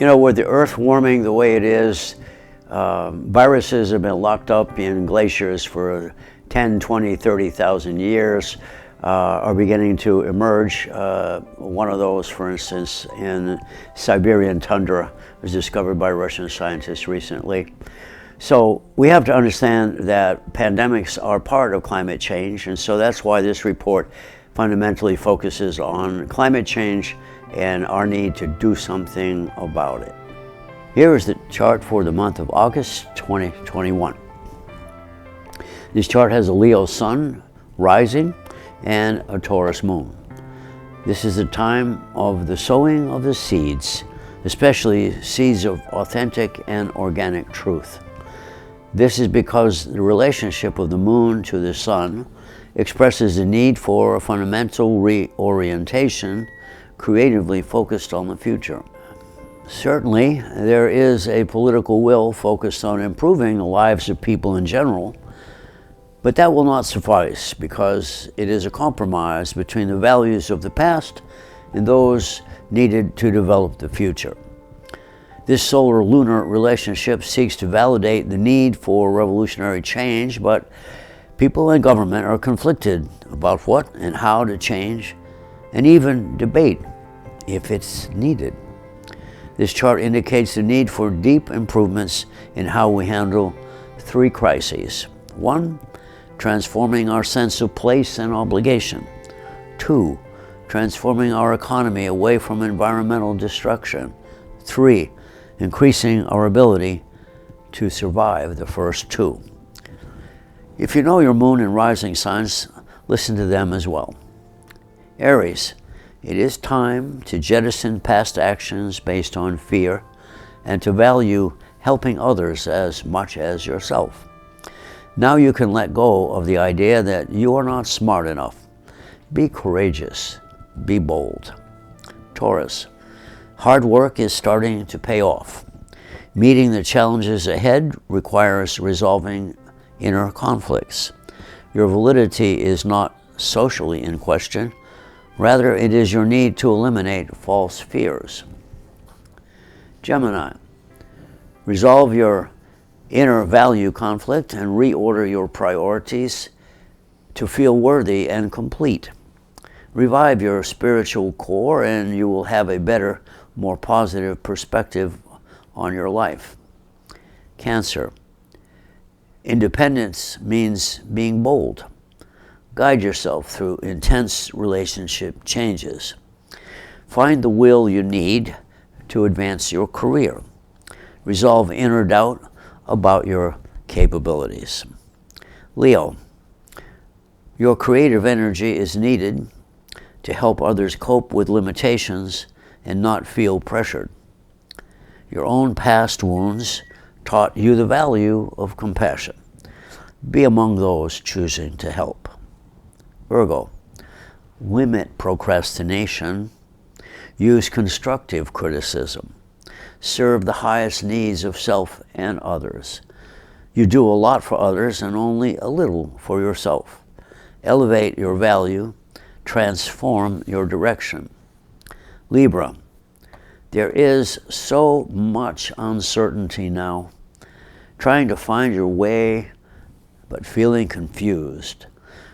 You know, with the Earth warming the way it is, viruses have been locked up in glaciers for 10, 20, 30,000 years, are beginning to emerge. One of those, for instance, in Siberian tundra was discovered by Russian scientists recently. So we have to understand that pandemics are part of climate change, and so that's why this report fundamentally focuses on climate change and our need to do something about it. Here is the chart for the month of August 2021. This chart has a Leo sun rising and a Taurus moon. This is the time of the sowing of the seeds, especially seeds of authentic and organic truth. This is because the relationship of the moon to the sun expresses the need for a fundamental reorientation, creatively focused on the future. Certainly, there is a political will focused on improving the lives of people in general, but that will not suffice because it is a compromise between the values of the past and those needed to develop the future. This solar-lunar relationship seeks to validate the need for revolutionary change, but people and government are conflicted about what and how to change, and even debate if it's needed. This chart indicates the need for deep improvements in how we handle three crises. 1, transforming our sense of place and obligation. 2, transforming our economy away from environmental destruction. 3, increasing our ability to survive the first 2. If you know your moon and rising signs, listen to them as well. Aries, it is time to jettison past actions based on fear and to value helping others as much as yourself. Now you can let go of the idea that you are not smart enough. Be courageous. Be bold. Taurus, hard work is starting to pay off. Meeting the challenges ahead requires resolving inner conflicts. Your validity is not socially in question. Rather, it is your need to eliminate false fears. Gemini, resolve your inner value conflict and reorder your priorities to feel worthy and complete. Revive your spiritual core and you will have a better, more positive perspective on your life. Cancer, independence means being bold. Guide yourself through intense relationship changes. Find the will you need to advance your career. Resolve inner doubt about your capabilities. Leo, your creative energy is needed to help others cope with limitations and not feel pressured. Your own past wounds taught you the value of compassion. Be among those choosing to help. Virgo, limit procrastination. Use constructive criticism. Serve the highest needs of self and others. You do a lot for others and only a little for yourself. Elevate your value. Transform your direction. Libra, there is so much uncertainty now. Trying to find your way, but feeling confused.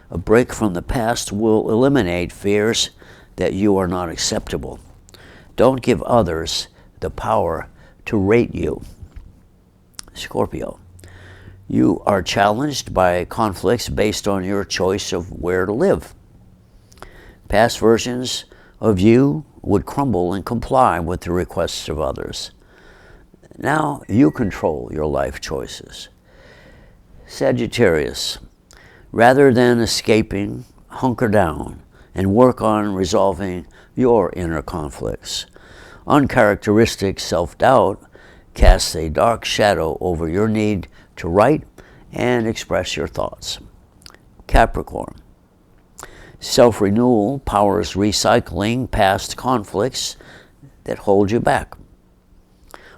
A break from the past will eliminate fears that you are not acceptable. Don't give others the power to rate you. Scorpio, you are challenged by conflicts based on your choice of where to live. Past versions of you would crumble and comply with the requests of others. Now you control your life choices. Sagittarius, rather than escaping, hunker down and work on resolving your inner conflicts. Uncharacteristic self-doubt casts a dark shadow over your need to write and express your thoughts. Capricorn, self-renewal powers recycling past conflicts that hold you back.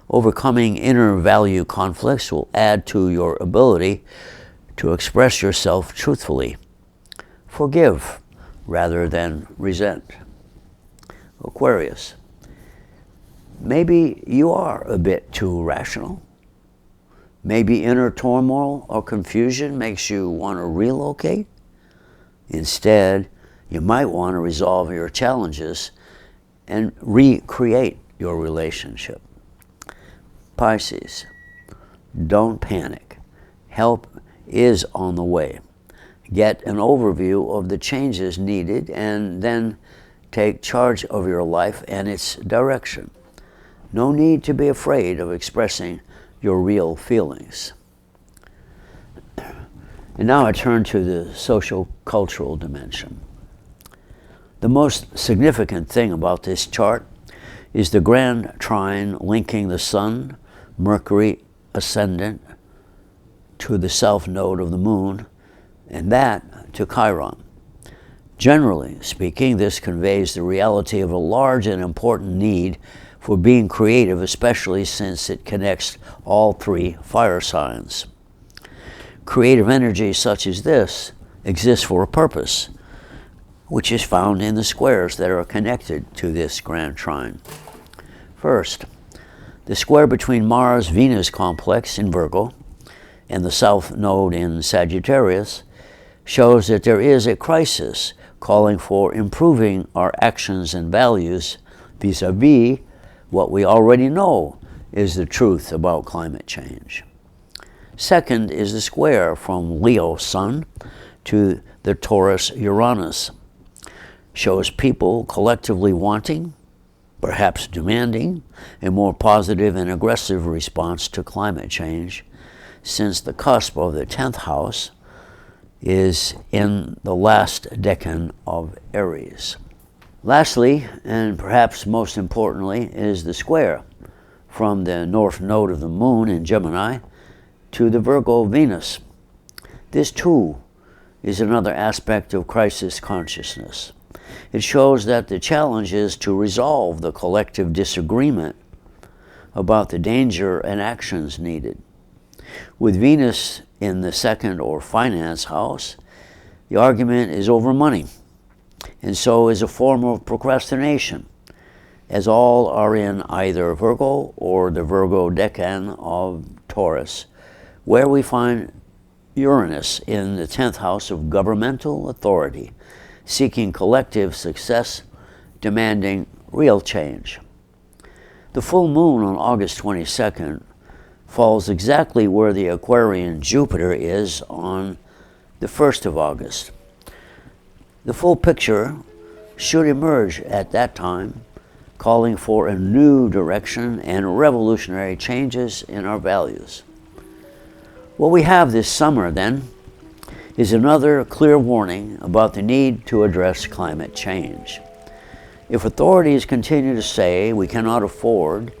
Overcoming inner value conflicts will add to your ability to express yourself truthfully. Forgive rather than resent. Aquarius, Maybe you are a bit too rational. Maybe inner turmoil or confusion makes you want to relocate. Instead, you might want to resolve your challenges and recreate your relationship. Pisces, don't panic. Help is on the way. Get an overview of the changes needed and then take charge of your life and its direction. No need to be afraid of expressing your real feelings. And now I turn to the social-cultural dimension. The most significant thing about this chart is the grand trine linking the Sun, Mercury ascendant, to the south node of the Moon, and that to Chiron. Generally speaking, this conveys the reality of a large and important need for being creative, especially since it connects all three fire signs. Creative energy such as this exists for a purpose, which is found in the squares that are connected to this grand trine. First, the square between Mars-Venus complex in Virgo and the south node in Sagittarius shows that there is a crisis calling for improving our actions and values vis-a-vis what we already know is the truth about climate change. Second is the square from Leo Sun to the Taurus Uranus. Shows people collectively wanting, perhaps demanding, a more positive and aggressive response to climate change, since the cusp of the 10th house is in the last decan of Aries. Lastly, and perhaps most importantly, is the square from the north node of the Moon in Gemini to the Virgo Venus. This too is another aspect of crisis consciousness. It shows that the challenge is to resolve the collective disagreement about the danger and actions needed. With Venus in the second or finance house, the argument is over money, and so is a form of procrastination, as all are in either Virgo or the Virgo decan of Taurus, where we find Uranus in the 10th house of governmental authority, seeking collective success, demanding real change. The full moon on August 22nd falls exactly where the Aquarian Jupiter is on the 1st of August. The full picture should emerge at that time, calling for a new direction and revolutionary changes in our values. What we have this summer, then, is another clear warning about the need to address climate change. If authorities continue to say we cannot afford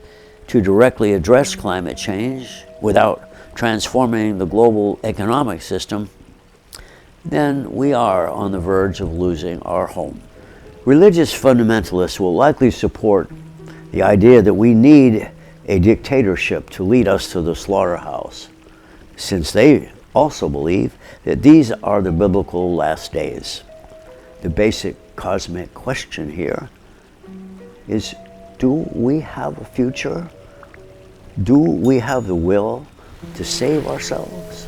to directly address climate change without transforming the global economic system, then we are on the verge of losing our home. Religious fundamentalists will likely support the idea that we need a dictatorship to lead us to the slaughterhouse, since they also believe that these are the biblical last days. The basic cosmic question here is, do we have a future? Do we have the will to save ourselves?